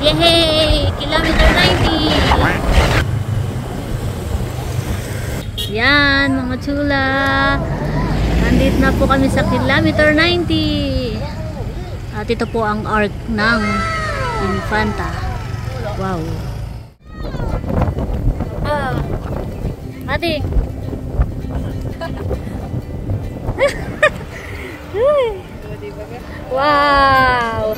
Yay! Kilometer 90! Yan mga chula. Nandito na po kami sa kilometer 90. At ito po ang arc ng Infanta. Wow. Mati. Wow.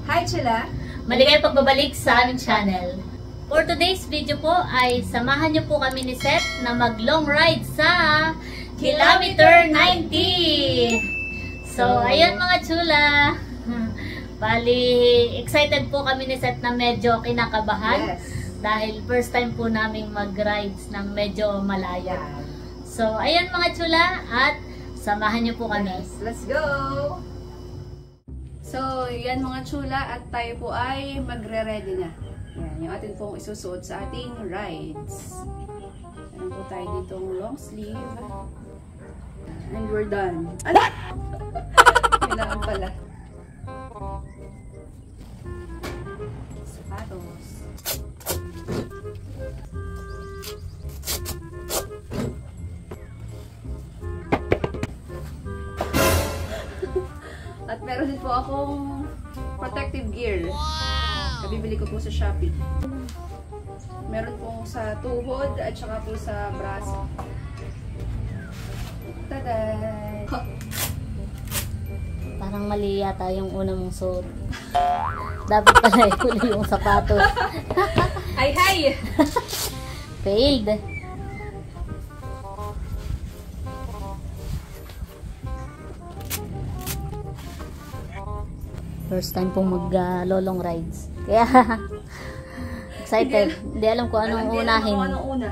Hi Chila! Maligay pagbabalik sa aming channel. For today's video po ay samahan niyo po kami ni Seth na mag long ride sa kilometer 90. So ayan mga chula. Bali excited po kami ni Seth na medyo kinakabahan. Yes. Dahil first time po naming mag-rides ng medyo malayo. So ayan mga chula at samahan niyo po kami. Yes, let's go! So, yan mga chula at tayo po ay magre-ready na. Yan, yung atin pong isusuot sa ating rides. Yan po tayo ditong long sleeve. And we're done. Ano? Kailangan pala. Sapatos. At meron din po akong protective gear. Nabibili ko po sa Shopee. Meron po sa tuhod at saka po sa braso. Taday! Parang mali yata yung una mong suot. Dapat pala huli yung sapatos. Ay, hi! Failed. First time pong mag-lolong rides. Kaya excited. Hindi alam ko anong unahin. Anong una?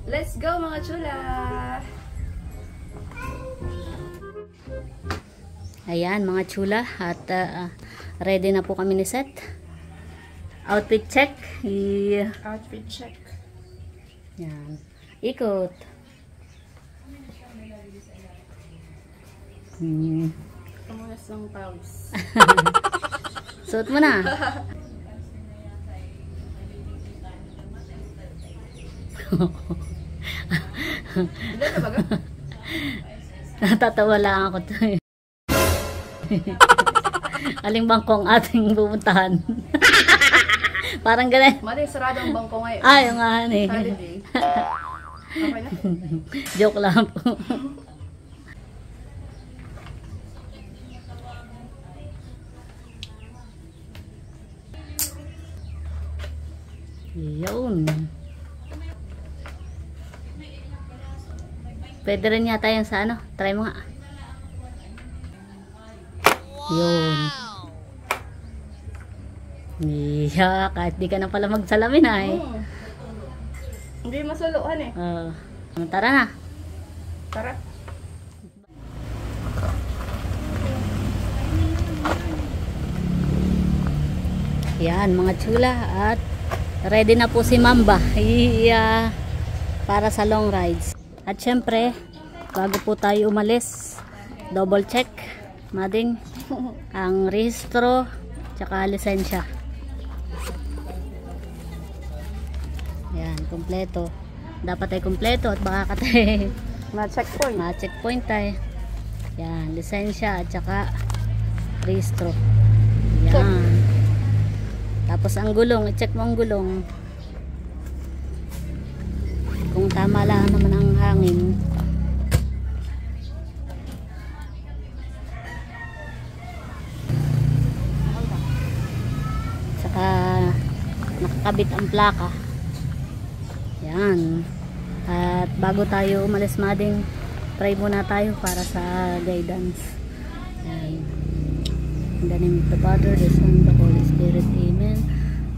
Let's go mga chula! Ayan mga chula. At ready na po kami ni Seth. Outfit check. Outfit check. Yan. Ikot. Pamunas ng paus. Suot mo na. Hindi ka baga? Natatawa lang ako to. Aling bangkong ating pupuntahan. Parang ganun. Mali, sarado ang bangko ngayon. Ay, yung nga eh. Holiday. Okay na? Joke lang po. Yun. Pwede rin yata yan sa ano. Try mo nga. Yun. Yeah, kahit di ka na pala magsalamin ay. Hindi masuluhan eh. Tara na. Tara. Yan mga chula. At ready na po si Mamba. Para sa long rides. At syempre, bago po tayo umalis, double check, mading, ang rehistro, tsaka lisensya. Yan, kompleto. Dapat ay kompleto at baka katay Ma-checkpoint. ma-checkpoint tayo. Yan, lisensya at saka rehistro. Yan. Tapos ang gulong, i-check mo ang gulong. Kung tama lang naman ang hangin. Saka nakakabit ang plaka. Yan. At bago tayo umalis mading, pray muna tayo para sa guidance. Yan. In the name of the Father, the Son, the Holy Spirit. Amen.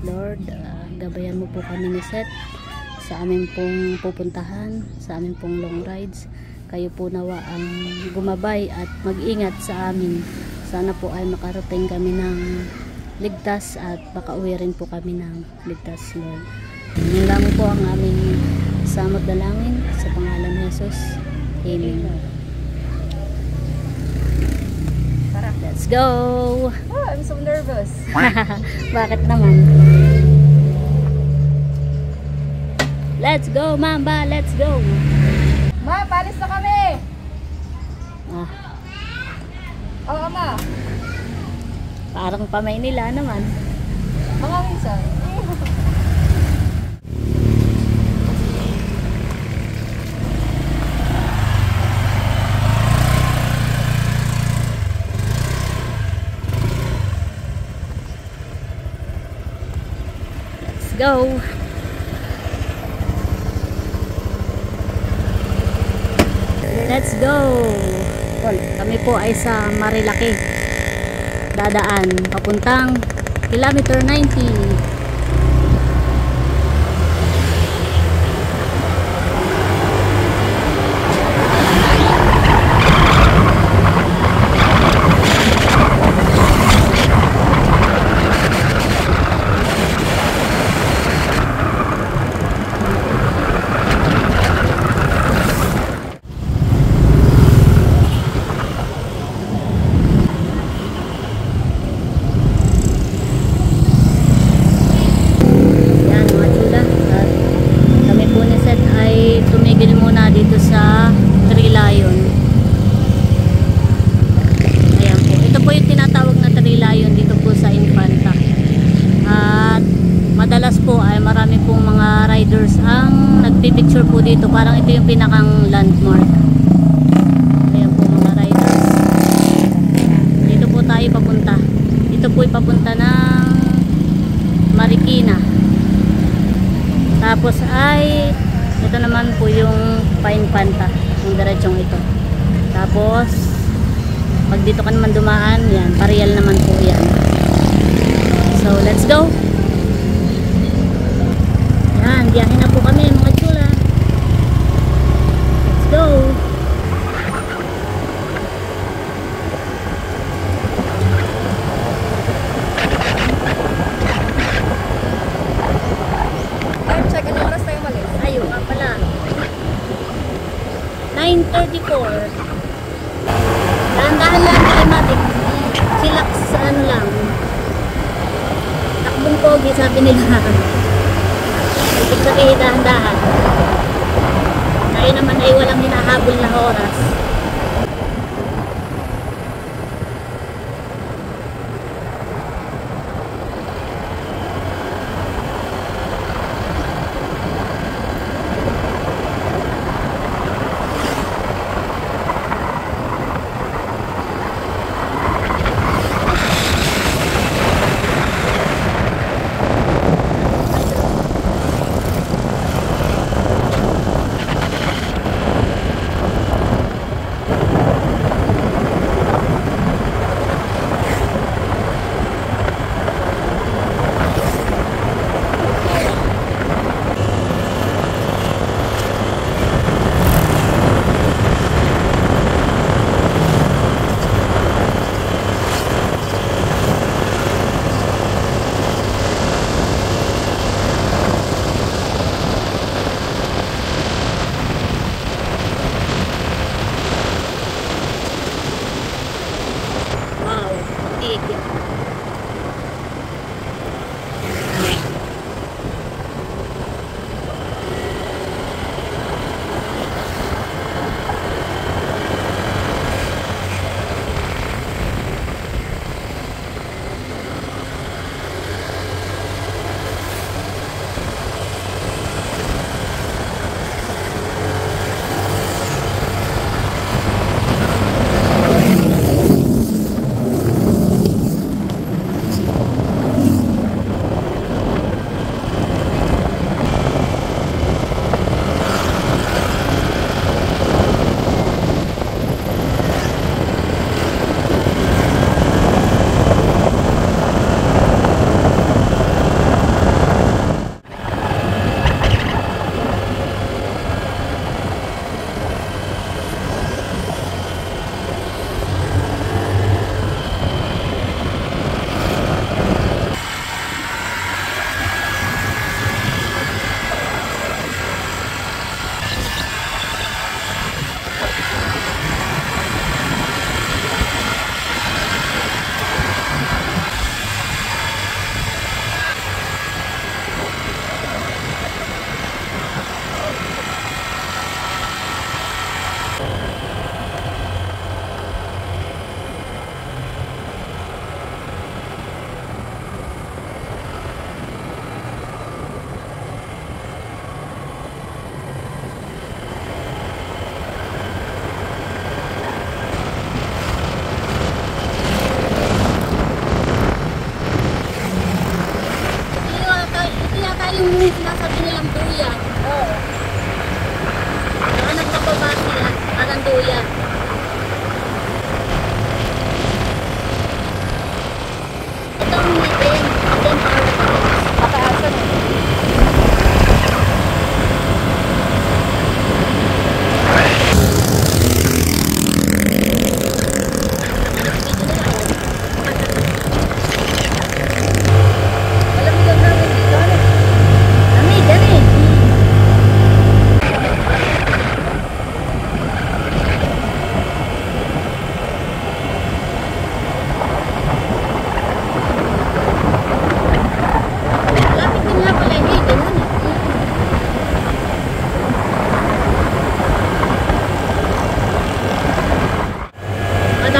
Lord, gabayan mo po kami ni Seth sa aming pong pupuntahan, sa aming pong long rides. Kayo po nawa ang gumabay at mag-ingat sa amin. Sana po ay makarating kami ng ligtas at makauwi rin po kami ng ligtas, Lord. Yun lang po ang aming samot dalangin sa pangalan ni Jesus. Amen. Tara. Let's go! Oh, I'm so nervous. Bakit naman? Let's go, Mamba! Let's go! Ma, palis na kami! Ah, Oo, ma. parang pa Maynila naman. Mga minsan. Let's go! Let's go! Kami po ay sa Marilaki. Dadaan papuntang kilometer 90. Dito sa Three Lion. Ayan po. Ito po yung tinatawag na Three Lion dito po sa Infanta. At madalas po ay marami pong mga riders ang nagpipicture po dito. Parang ito yung pinakang landmark. Ayan po mga riders. Dito po tayo papunta. Dito po ipapunta ng Marikina. Tapos ay ito naman po yung Painfanta, yung diretsong ito. Tapos pag dito ka naman dumaan, yan, Parial naman po yan. So let's go. Yan, biyahe na po kami mga chula. Let's go. Check, anong oras tayo malis? Ayun nga pala. 9:34. Dahan-dahan lang kay Matik. Chillax sa ano lang. Takbong pogi sabi nila. Ibig sabihin dahan-dahan. Tayo naman ay walang hinahabol na oras.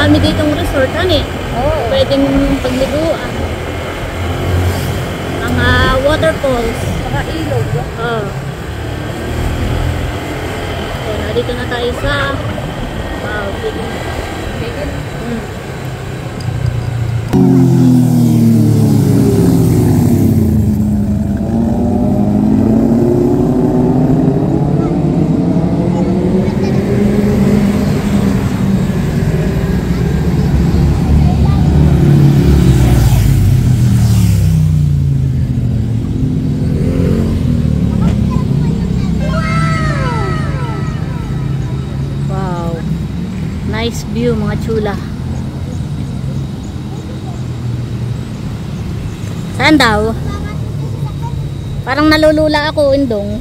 dami ditong resort, ano eh. Oo. Pwedeng pagliguan. Mga waterfalls. Saka ilog. Oh. So, dito na tayo sa big. Nice view mga chula. Saan daw? Parang nalulula ako, Indong.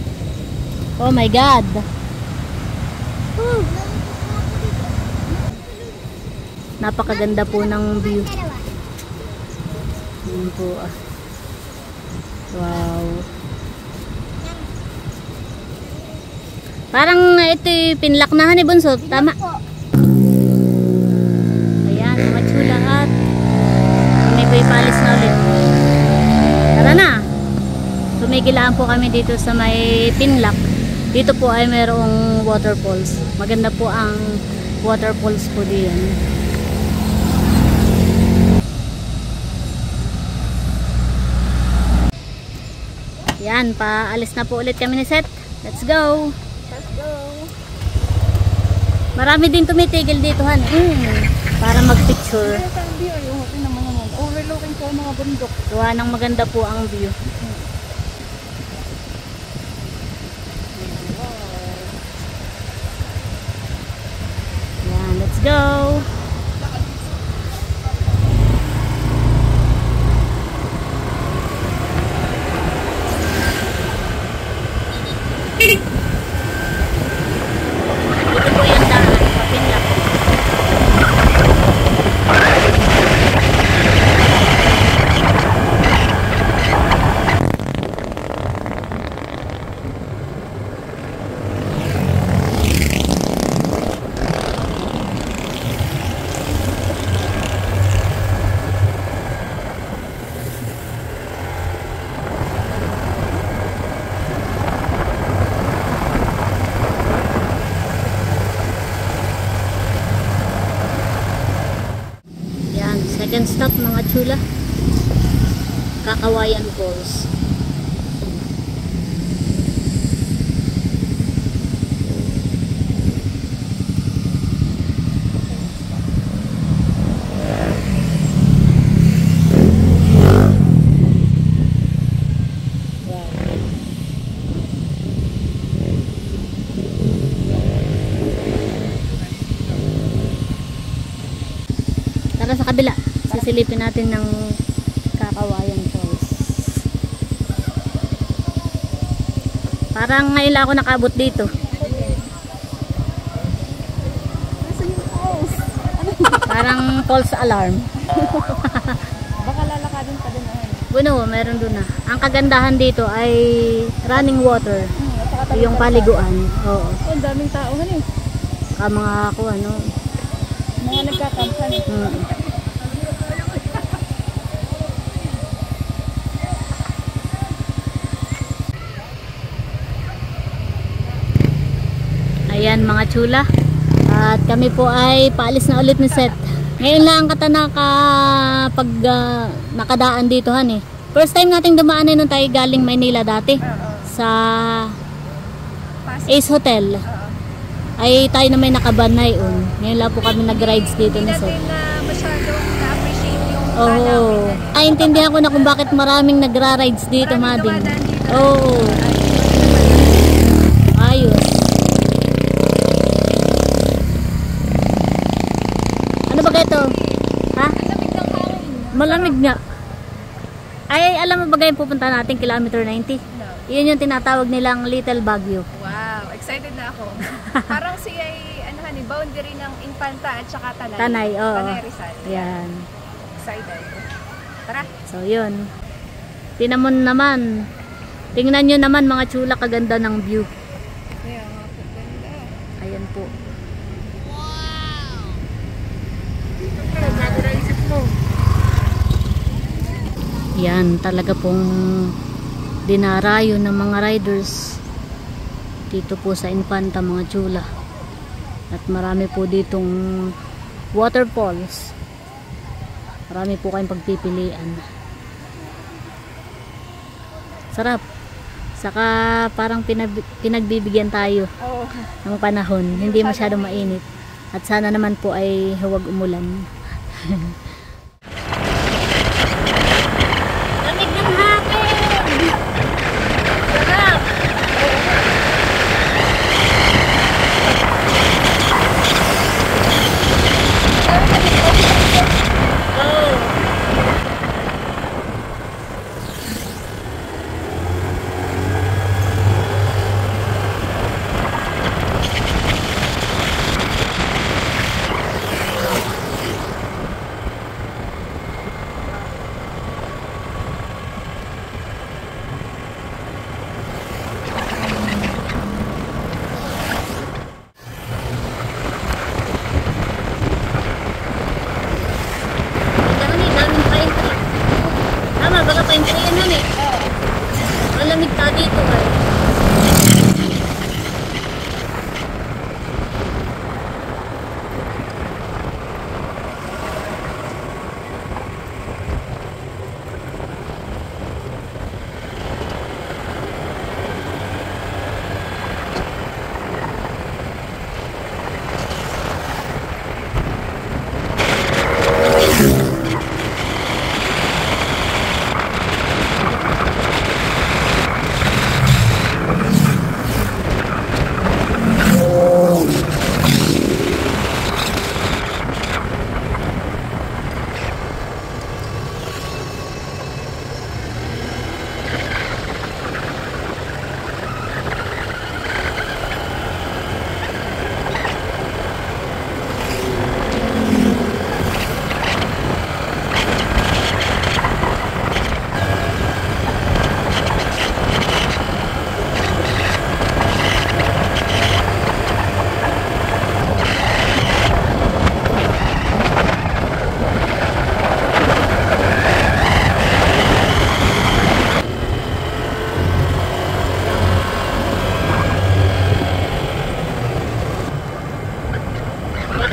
Oh my God. Napakaganda po ng view. Yun po ah. Wow. Parang ito pinlak na ni Bunso. Tama. Ayan, mga chula at may palis na ulit. Tara na. Tumigilaan po kami dito sa may pinlak. Dito po ay mayroong waterfalls. Maganda po ang waterfalls po diyan. Yan, paalis na po ulit kami ni Seth. Let's go. Let's go. Marami din tumitigil dito, han. Para mag-picture. Kaya ang view, yung hotel naman naman. Overlooking po ang mga bundok. Gawa ng maganda po ang view. Yan, let's go. Dito po yung daan, papinlak. Second stop mga chula, Kakawayan Falls. Tara sa kabila. Sisilipin natin ng Kakawayan Falls. Parang ngayon lang ako nakabot dito. Parang false alarm. Baka lalakadin pa din naman. Bueno, meron doon na. Ang kagandahan dito ay running water. Yung paliguan. Oo. Ang daming tao eh. Mga ako ano. Mga nagkakampan. Ayan mga chula. At kami po ay paalis na ulit ni Seth. Ngayon lang kata pag nakadaan dito han eh. First time nating dumaan nung tayo galing Maynila dati. Sa Ace Hotel. Ay tayo na may nakabanay on. Ngayon lang po kami nag-rides dito ni Seth. Hindi natin masyadong na-appreciate yung Oo. Ay, intindihan ko na kung bakit maraming nagra-rides dito, Mading. Oo. Ayos. Ano ba ito? Ha? Malamig ng hangin. Malamig nga. Ay, alam mo ba yung pupunta natin, kilometer 90? No. Yun yung tinatawag nilang Little Baguio. Wow, excited na ako. Parang siya ay boundary ng Infanta at saka Tanay. Tanay, oo. Tanay Rizal. Yan. Excited. Tara. So, yun. Tinamon naman. Tingnan nyo naman mga chula, kaganda ng view. Kaya nga po, ganda. Ayan po. Wow! Yan, talaga pong dinarayo ng mga riders dito po sa Infanta, mga chula. At marami po ditong waterfalls. Marami po kayong pagpipilian. Sarap. Saka parang pinagbibigyan tayo ng panahon. Hindi masyadong mainit. At sana naman po ay huwag umulan. Lamig ng hapon! Sarap! Malamig ka dito eh.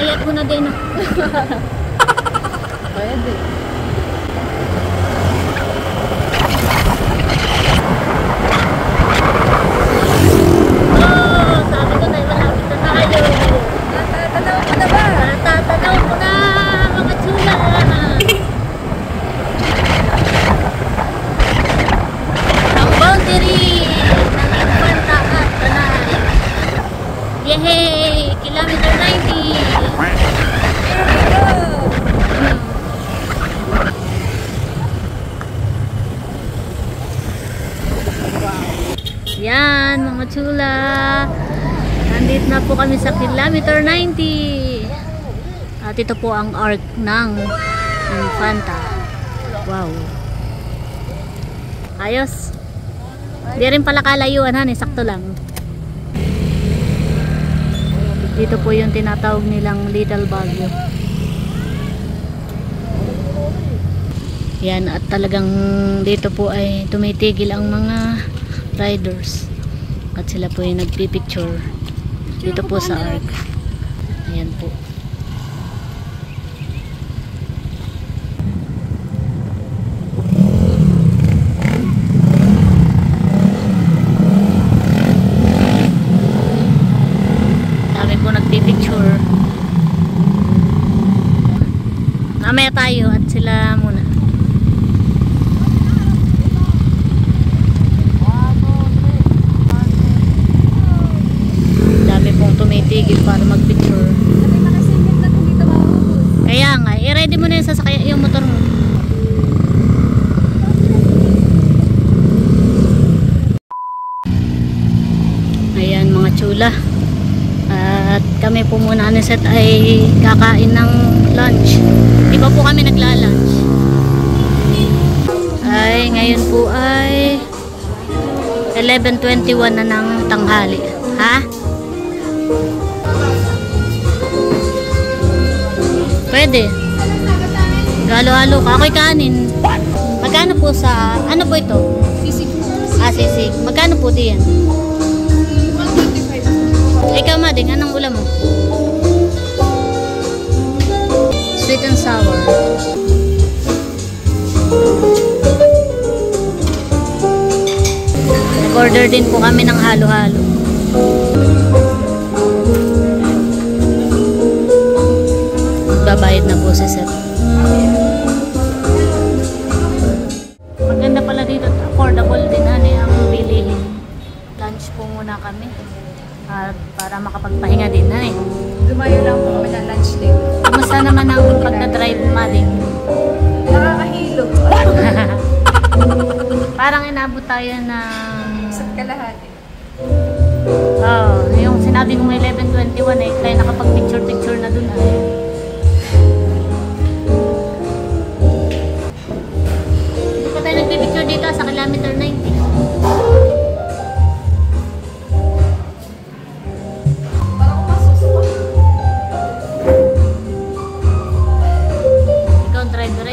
Ayat mo na din. Pwede. Oh, sabi ko na malapit na tayo. Natatanaw ko na ba? Natatanaw ko na, mga chula. Ang boundary ng Infanta at Tanay. Yehey! Kilometer 90! Yan, mga chula. Nandito na po kami sa kilometer 90. At ito po ang arc ng Infanta. Wow. Ayos. Di rin pala kalayuan, han, sakto lang. Dito po yung tinatawag nilang Little Baguio. Yan, at talagang dito po ay tumitigil ang mga riders. At sila po yung nagpipicture dito po sa arc. Ayan po. Dami po nagpipicture. Mamaya tayo at sila muna. Tumitigil para magpicture. Kaya nga, i-ready mo na yung sasakyan, yung motor mo. Ayan mga chula. At kami po muna ni Seth ay kakain ng lunch. Di pa po kami nagla-lunch. Ay, ngayon po ay 11:21 na ng tanghali. Ha? Pwede. Halo-halo ka. Ako'y kanin. Magkano po sa... Ano po ito? Sisig. Sisig. Magkano po diyan? 125. Ikaw, Mading, anong ulam mo? Sweet and sour. Nag-order din po kami ng halo-halo. Babayad na po si Seth. Maganda pala dito. Affordable din ang bilihin. Lunch po muna kami. Para makapagpahinga din. Dumayo lang po kami ng lunch din. Kamusta naman ang pagdadrive, Mading? Nakakahilo. Parang inabot tayo ng... Isa't kalahati. Yung sinabi kong 11:21 kaya nakapag-picture-picture na dun. Hindi pa tayo nagpipicture dito sa kilometer 90. Parang kumasusuka. Ikaw ang driver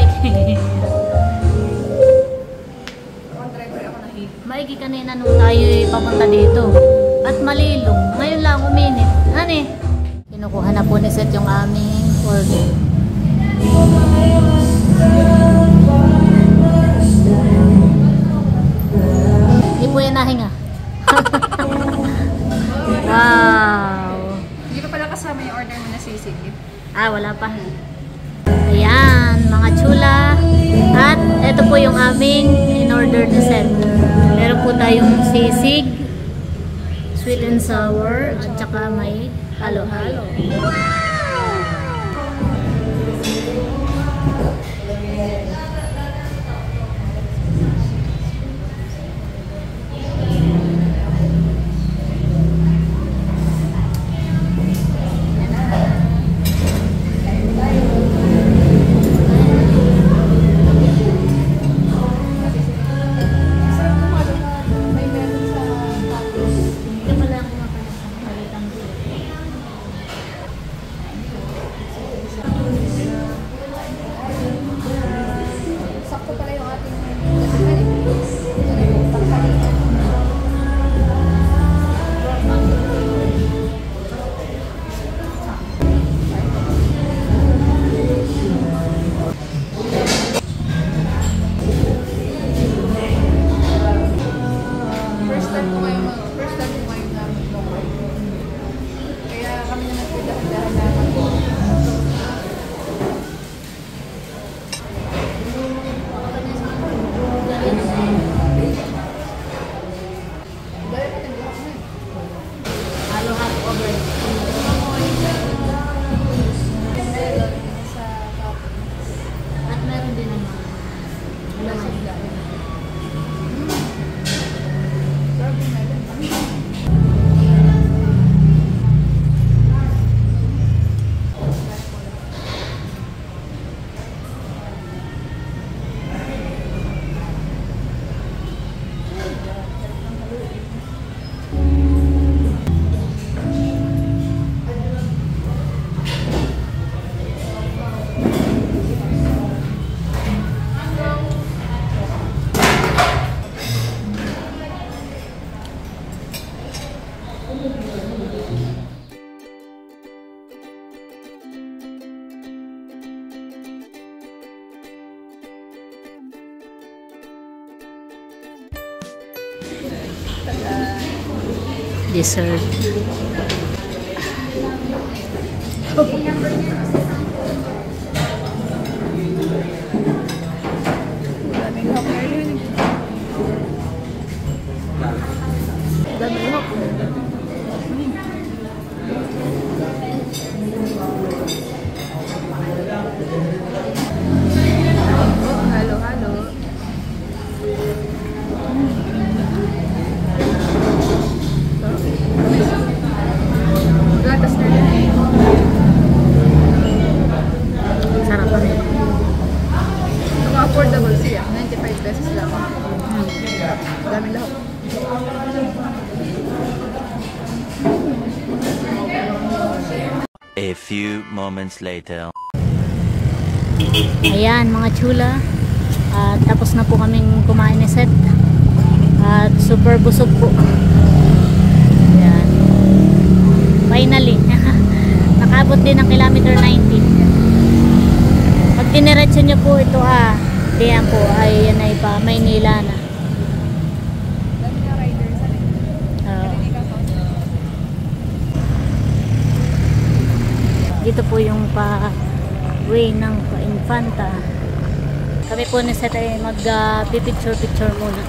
Maigi kanina nung tayo papunta dito. At malilong. Ngayon lang uminit. Kinukuha na po ni Seth yung aming order. Hindi po yan nahinga. Wow! Hindi pa pala kasama yung order mo na sisig. Wala pa. Ayan, mga chula. At ito po yung aming in-order na set. Meron po tayong sisig, sweet and sour, at saka may halo-halo. Dessert. Affordable siya. 95 pesos lang. Dami lahok. A few moments later. Ayan mga chula. At tapos na po kaming kumain ni Seth. At super busog po. Ayan. Finally. Nakabot din ng kilometer 90. Pag diniretso nyo po ito diyan po ay yan ay pa Maynila na. Dito po yung pa-way ng pa-Infanta. Kami po ni Seth ay mag-picture muna.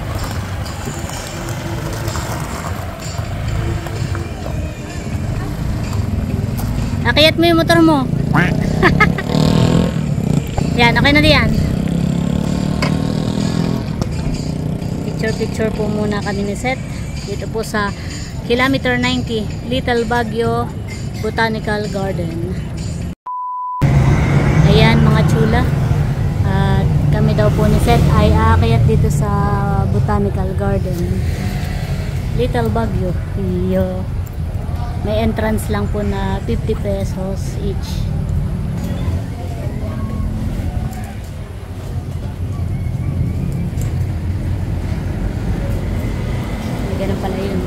Akiyat mo yung motor mo. Yan, okay na diyan. Picture po muna kami ni Seth. Dito po sa kilometer 90, Little Baguio Botanical Garden. Ayan mga chula. At kami daw po ni Seth ay aakyat dito sa Botanical Garden. Little Baguio. Iyo. May entrance lang po na 50 pesos each. Ganun pala yun.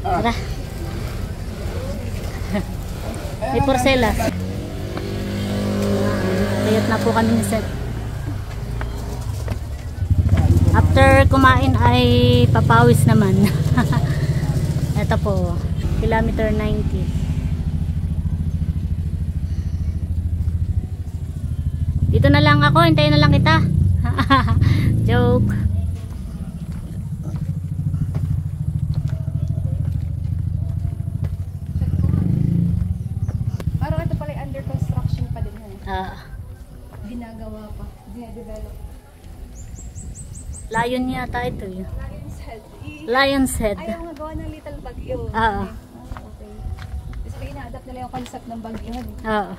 Tara. May porcelas. Kayat na po kami ni Seth. After kumain ay papawis naman. Ito po, kilometer 90. Dito na lang ako, hintayin na lang kita. Joke. Parang ito pala under construction pa din. Ginagawa pa, dinadevelop. Lion yata ito yun. Lion's Head. Lion's Head. Ayaw nga gawa ng Little Baguio. Oo. Okay. Kasi ina-adapt nila yung concept ng Baguio. Oo.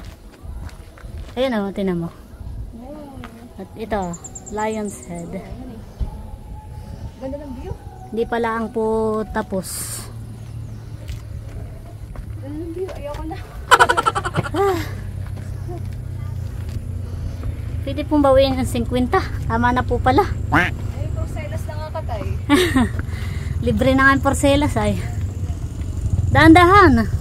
Ayun o, tinan mo. At ito, Lion's Head. Ganda ng view. Hindi pa lang po tapos. Ganda ng view, ayoko na. Pwede pong bawiin ng 50. Tama na po pala. Ay, porcelas na nga katay. Libre na nga ang porcelas ay. Dahan-dahan.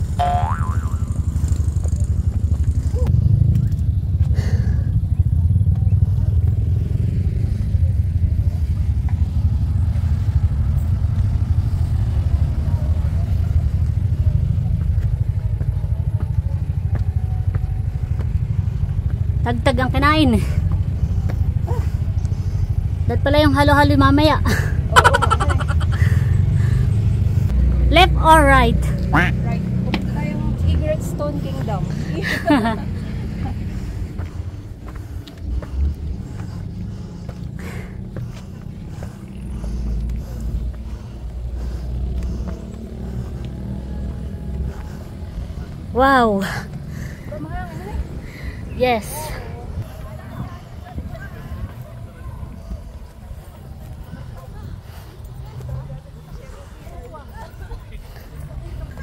Tagtag ang kinain. Dahil pala yung halo-halo mamaya. Left or right? Right. Pupunta tayong Egret Stone Kingdom. Wow. Yes.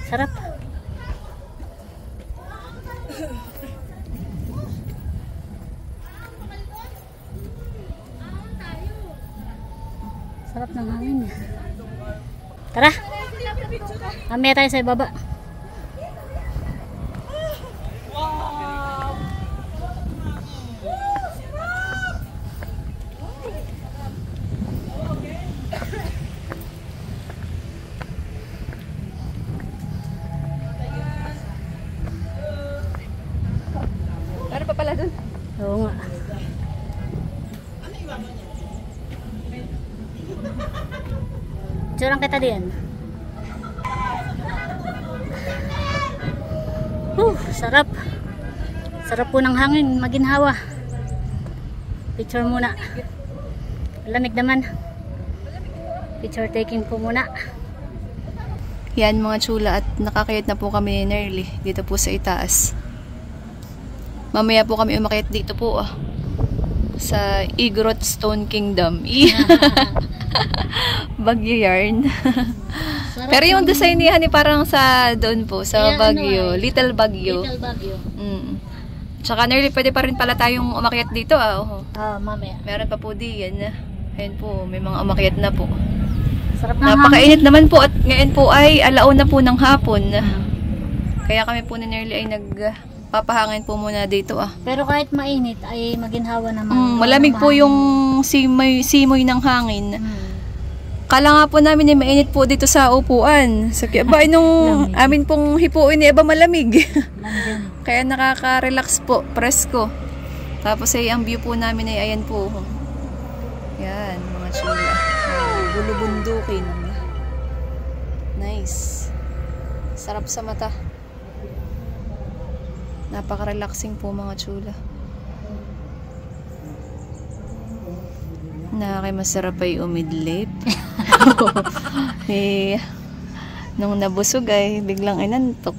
Sarap. Sarap ng hangin. Tara. Mamaya tayo sa ibaba. Meron pa pala dun. Oo nga. Tsurang kita diyan. Sarap. Sarap po ng hangin, maginhawa. Picture muna. Lamig naman. Picture taking po muna. Yan mga chula, at nakakayat na po kami ni Nerly dito po sa itaas. Mamaya po kami umakyat dito po. sa Igorot Stone Kingdom. Baguio yarn. Pero yung design niya ni parang sa doon po, sa Baguio. Little Baguio. Little Baguio. Tsaka nearly pwede pa rin pala tayong umakyat dito. Mamaya. Meron pa po diyan. Ayun po, may mga umakyat na po. Sarap na napakainit naman po at ngayon po ay alauna po ng hapon. Kaya kami po ni Nerly ay nagpapahangin po muna dito. Pero kahit mainit ay maginhawa naman. Malamig po yung simoy ng hangin. Kala nga po namin ay mainit po dito sa upuan. So, ba, nung amin pong hipuin ni Eba malamig. Kaya nakaka-relax po, presko. Tapos ay ang view po namin ay ayan po. Yan, mga chula. Bulubundukin. Nice. Sarap sa mata. Napaka-relaxing po mga chula. Masarap ay umidlip. Nung nabusog ay biglang inantok.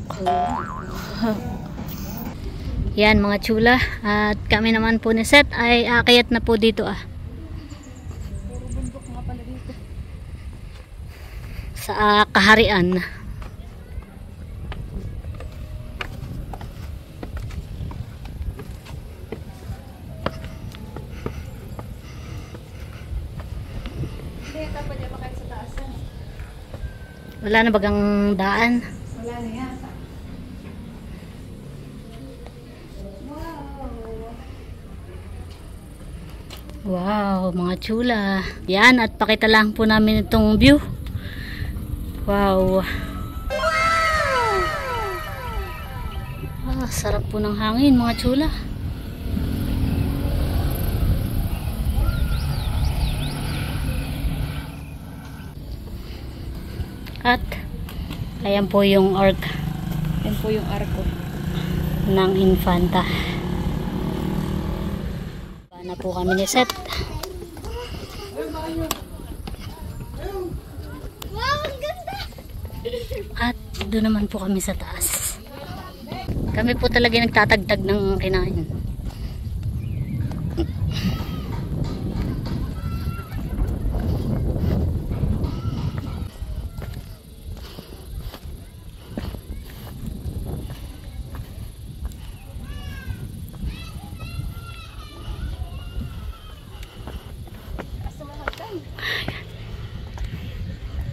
Yan mga chula. At kami naman po ni Seth ay akyat na po dito sa kaharian. Wala na bagang daan? Wala na yata. Wow, mga chula. Yan, at pakita lang po namin itong view. Wow. Sarap po ng hangin mga chula. At ayan po yung ark. Ayan po yung arko ng Infanta. Na po kami ni Seth. At doon naman po kami sa taas. Kami po talaga nagtatagtag ng kinain.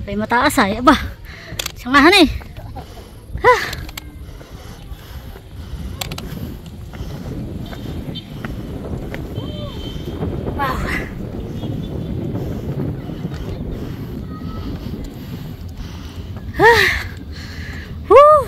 Ay mataas ay, aba. Sangahan eh. Wow. Woo.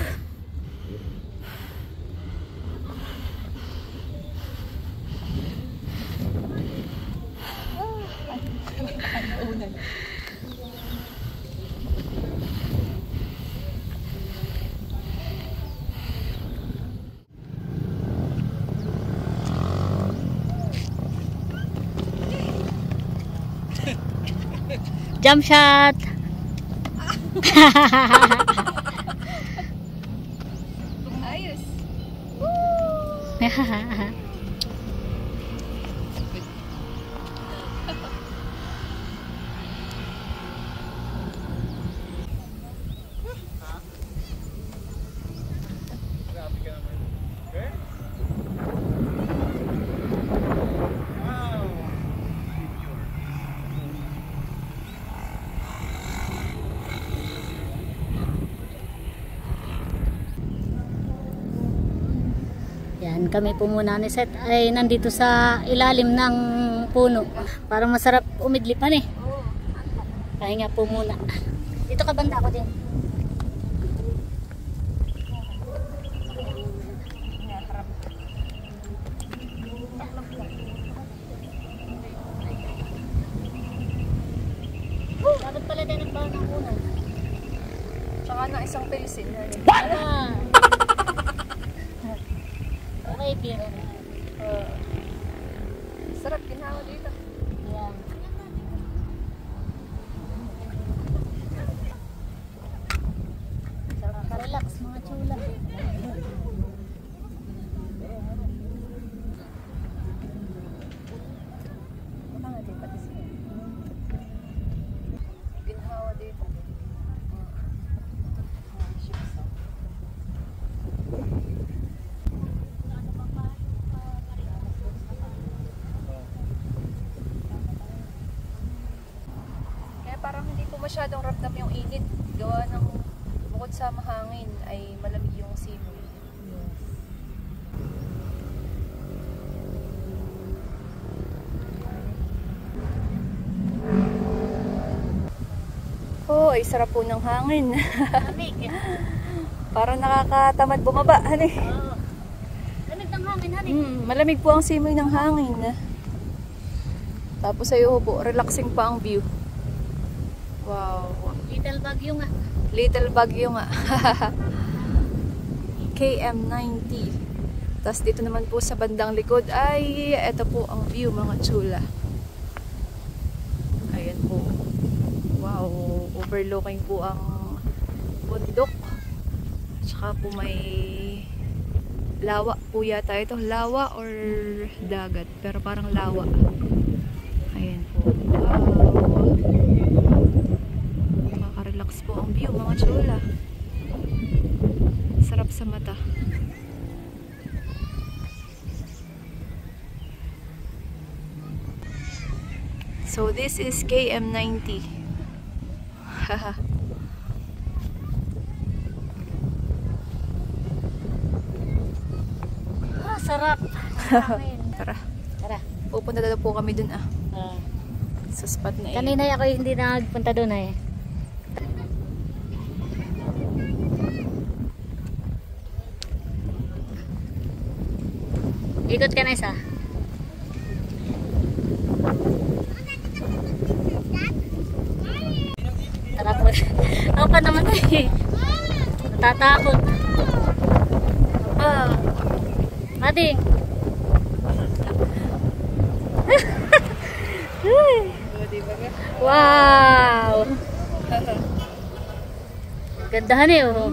Jump shot. ayos. Yan, kami po muna ni Seth ay nandito sa ilalim ng puno. Parang masarap umidlipan eh. Pahinga po muna. Dito ka banda ako din. Dapat pala din ang baon ng puno. Tsaka na isang pelisin. Okay, Piro. Sarap ginawa dito. Yan. Sarap ka-relax mga chula. masyadong ramdam yung init. Gawa ng bukod sa mahangin ay malamig yung simoy. Oh, ay sarap po ng hangin. Lamig. Parang nakakatamad bumaba, hani. Oh. Lamig ng hangin, honey. Malamig po ang simoy ng hangin. Tapos ay po, relaxing pa ang view. Wow. Little bagyo nga. Little bagyo nga. KM90. Tapos dito naman po sa bandang likod ay eto po ang view, mga chula. Ayan po. Wow, overlooking po ang bundok. Tsaka po may lawa po yata ito. Lawa or dagat. Pero parang lawa. Ayan po. Wow. Nakaka-relax po ang view, mga chula. Sarap sa mata. So this is KM90. Sarap. Hangin. Tara. Tara. Pupunta na po kami dun sa spot na Kanina ako hindi nagpunta doon eh. Ikot ka na isa. Tara po. Ako pa naman eh. Natatakot. Mading. Wow. Gandahan eh oh.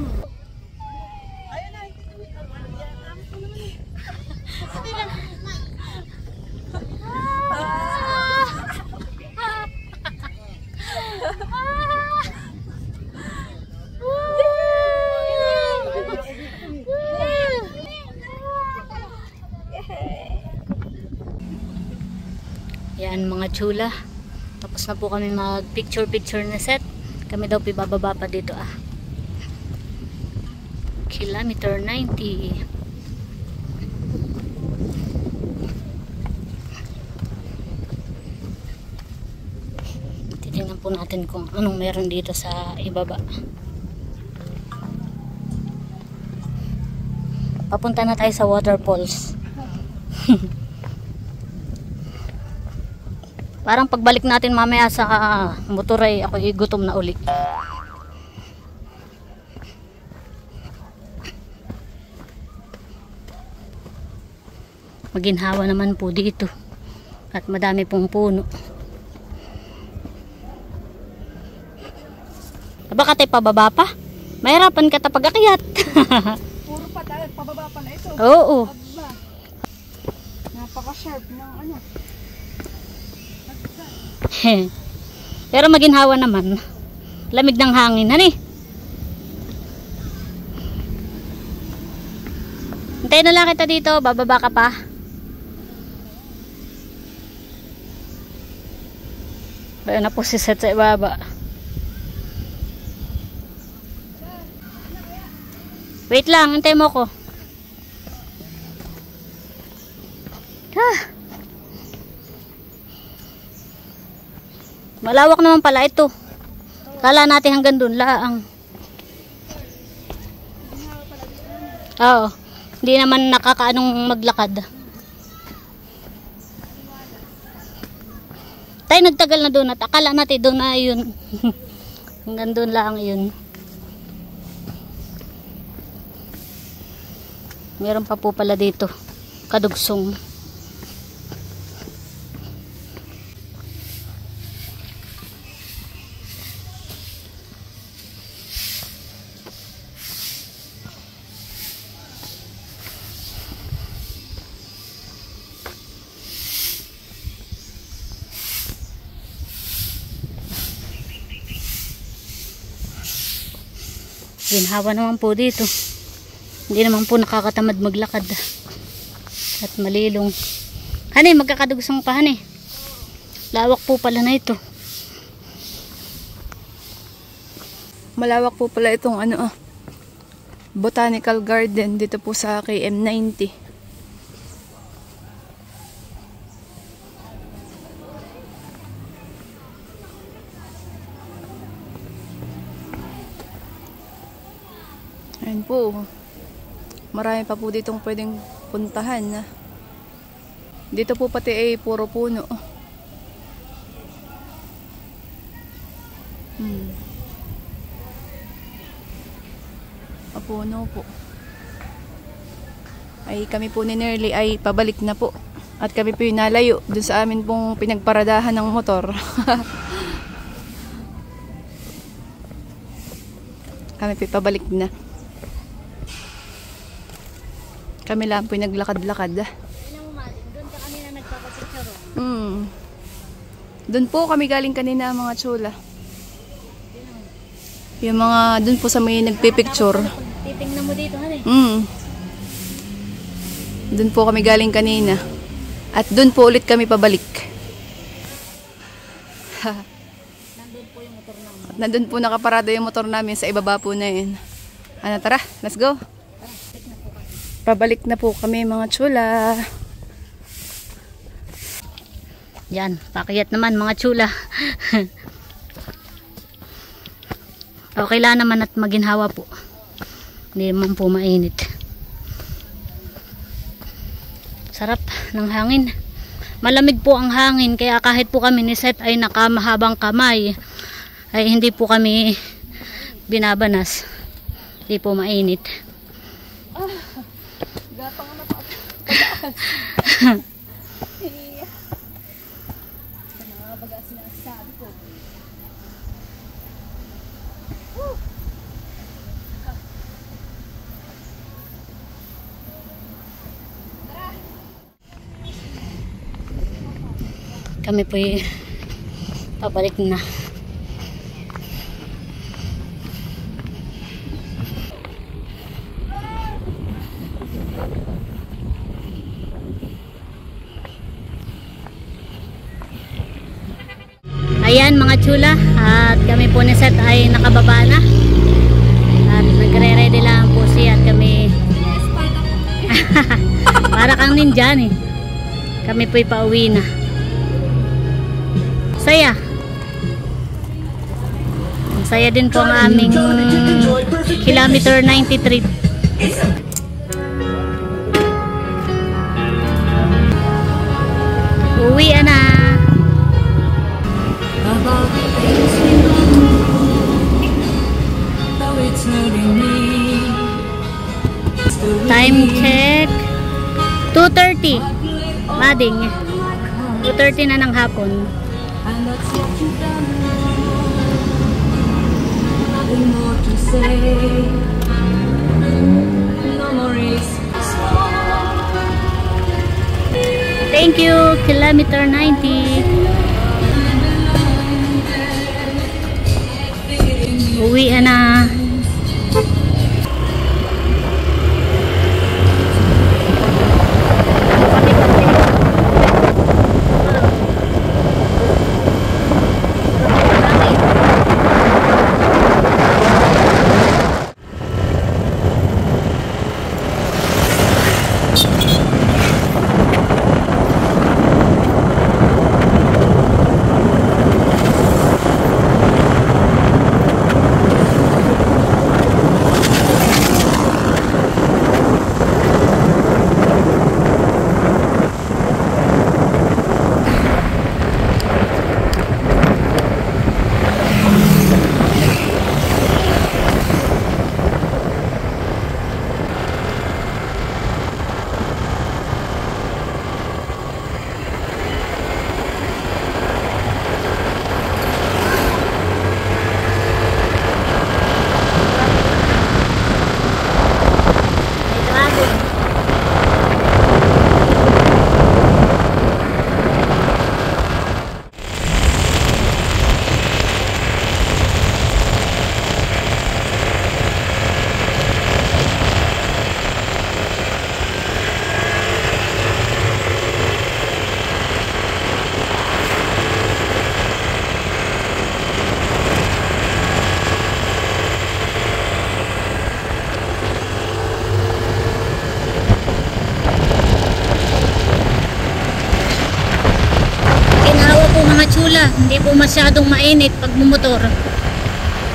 Yan mga chula. Tapos na po kami mag picture na set. Kami daw pibababa pa dito Kilometer 90. Titingnan po natin kung anong meron dito sa ibaba. Papunta na tayo sa waterfalls. Parang pagbalik natin mamaya sa motor ay ako gutom na uli. Maginhawa naman po dito. At madami pong puno. Baka tayo pababa pa? Mahirapan ka tapag akyat. Puro pa tayo, pababa pala ito. Oo. Napaka-sharp ng ano. Pero maginhawa naman. Lamig ng hangin, hani? Hintayin na lang kita dito, bababa ka pa. Ayun na po si Seth sa ibaba. Wait lang, hintayin mo ko. Malawak naman pala ito. Kala natin hanggang doon laang. Oo. Hindi naman nakakaanong maglakad. Tayo nagtagal na doon at akala natin doon na yun. Hanggang doon laang yun. Meron pa po pala dito. Kadugsong. Ginhawa naman po dito. Hindi naman po nakakatamad maglakad. At malilong. Hani, magkakadugsong pa hani. Lawak po pala na ito. Malawak po pala itong botanical garden dito po sa KM90. Ayan po. Marami pa po ditong pwedeng puntahan. Dito po pati ay puro puno. Puno po. Ay kami po ni Nerly ay pabalik na po. At kami po yung nalayo dun sa amin pong pinagparadahan ng motor. Kami po pabalik na. Kami lang po yung naglakad-lakad. Doon ka kanina nagpapapicture. Doon po kami galing kanina mga chula. Yung mga doon po sa may nagpipicture. Titingnan mo dito, hani. Doon po kami galing kanina. At doon po ulit kami pabalik. Nandun po yung motor namin. At nandun po nakaparada yung motor namin sa ibaba po na yun. Tara, let's go. Pabalik na po kami mga chula. Yan, pakiyat naman mga chula. Okay lang naman at maginhawa po. Hindi naman po mainit. Sarap ng hangin. Malamig po ang hangin kaya kahit po kami ni Seth ay nakamahabang kamay ay hindi po kami binabanas. Hindi po mainit. Gapang na pa. Bagas na sabi ko. Kami po pabalik na. Ayan mga chula, at kami po ni Seth ay nakababa na. At nagre-ready lang po siya at kami. Para kang ninja eh. Kami po'y pauwi na. Saya. Saya din po ang aming kilometer 93. Uwi na. Time check 2:30. Mading 2:30 na ng hapon. And that's what you've done nothing more to say. No more reason. Thank you, kilometer 90. Uwi na. chula. Hindi po masyadong mainit pag mumotor.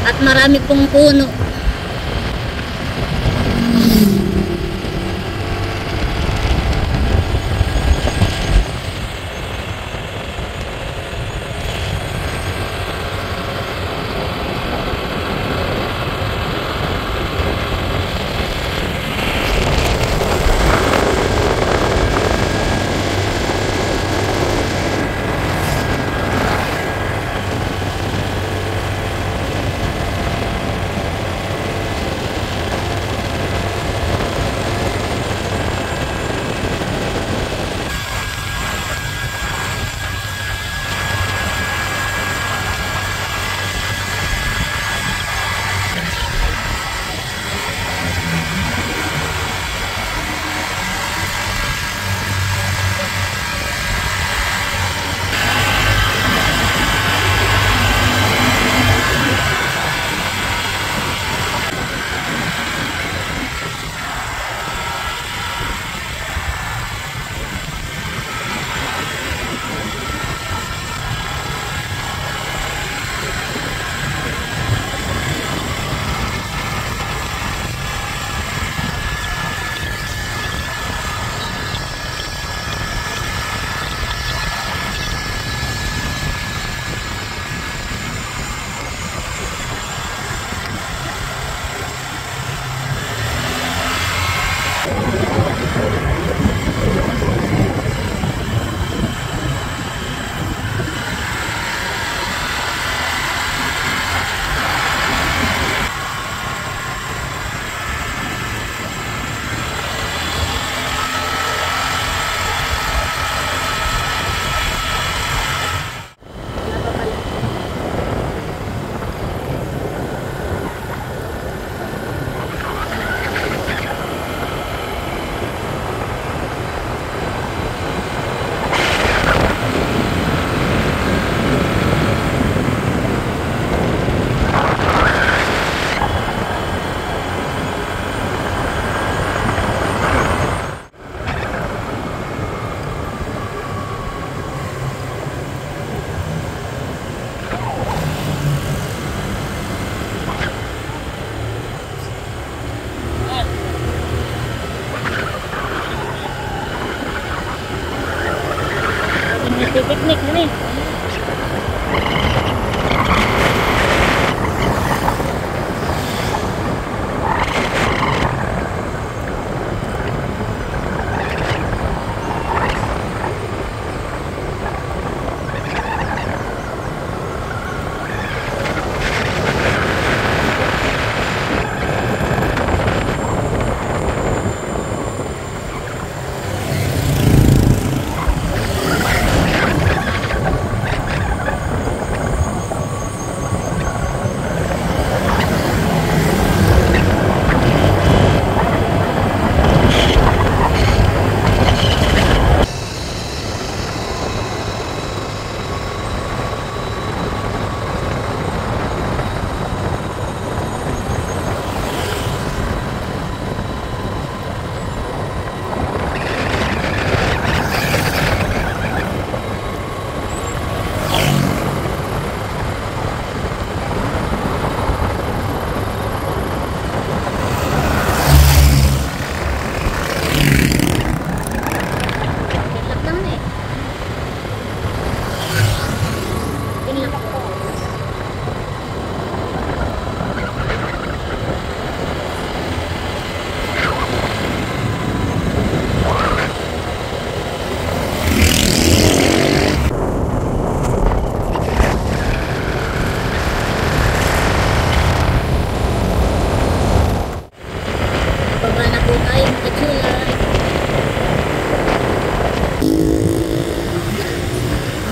At marami pong puno. Picnic na rin.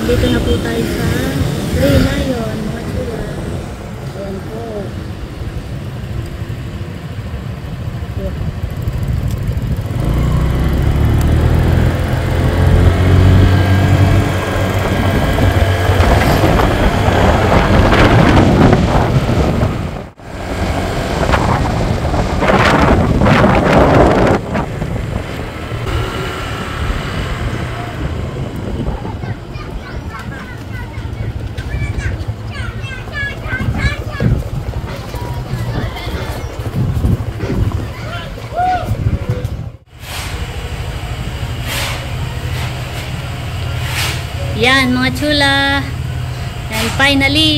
Dito na po tayo sa Grey Lion, mga chula. Ayan po. Yan mga chula. And finally,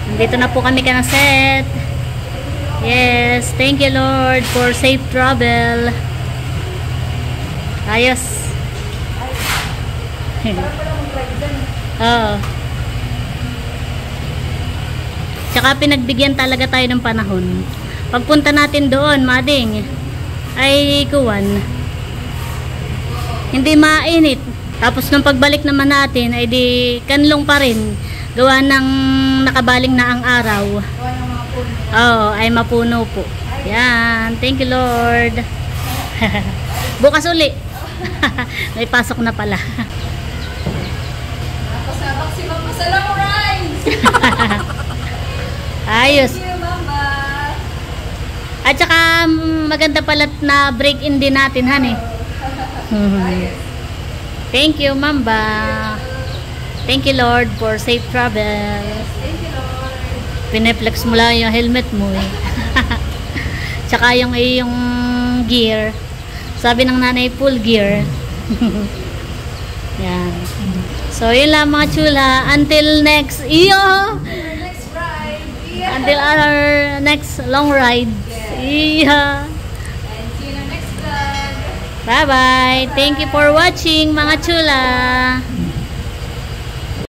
nandito na po kami ka ng set. Yes, thank you Lord for safe travel. Ayos. Oo. Tsaka pinagbigyan talaga tayo ng panahon. Pagpunta natin doon, mading, ay kuwan. Hindi mainit. Tapos nung pagbalik naman natin, ay di kanlong pa rin. Gawa ng nakabaling na ang araw. Oo, ay mapuno po. Yan, thank you Lord. Bukas uli. May pasok na pala. Pasabak si Mama sa long rides! Ayos. Thank you, Mama! At saka maganda pala na break-in din natin, han eh. Thank you, Mamba. Thank you, Lord, for safe travel. Thank you, Lord! Pineflex mo lang yung helmet mo eh. Tsaka yung iyong gear. Sabi ng nanay, full gear. Yan. So, yun lang mga chula. Until next Next ride! Yeah. until our next long ride. And see you in the next vlog! Bye-bye. Thank you for watching mga chula.